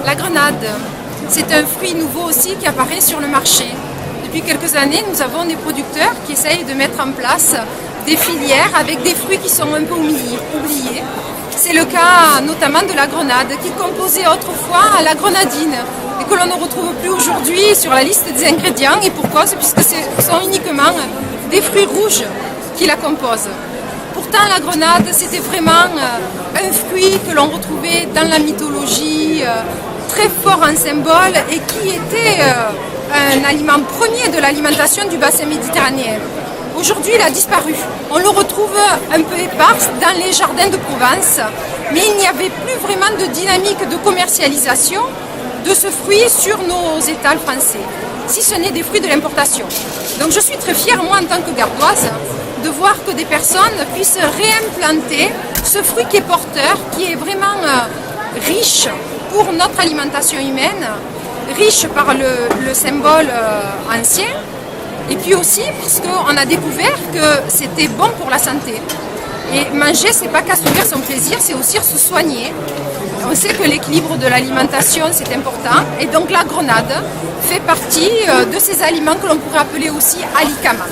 La grenade, c'est un fruit nouveau aussi qui apparaît sur le marché. Depuis quelques années, nous avons des producteurs qui essayent de mettre en place des filières avec des fruits qui sont un peu oubliés. C'est le cas notamment de la grenade qui composait autrefois la grenadine et que l'on ne retrouve plus aujourd'hui sur la liste des ingrédients, et pour cause, puisque ce sont uniquement des fruits rouges qui la composent. Pourtant, la grenade, c'était vraiment un fruit que l'on retrouvait dans la mythologie, très fort en symbole, et qui était un aliment premier de l'alimentation du bassin méditerranéen. Aujourd'hui, il a disparu. On le retrouve un peu éparse dans les jardins de Provence, mais il n'y avait plus vraiment de dynamique de commercialisation de ce fruit sur nos étals français, si ce n'est des fruits de l'importation. Donc je suis très fière, moi, en tant que gardoise, de voir que des personnes puissent réimplanter ce fruit qui est porteur, qui est vraiment riche pour notre alimentation humaine, riche par le symbole ancien, et puis aussi parce qu'on a découvert que c'était bon pour la santé. Et manger, c'est pas qu'assouvir son plaisir, c'est aussi se soigner. On sait que l'équilibre de l'alimentation, c'est important, et donc la grenade fait partie de ces aliments que l'on pourrait appeler aussi alicaments.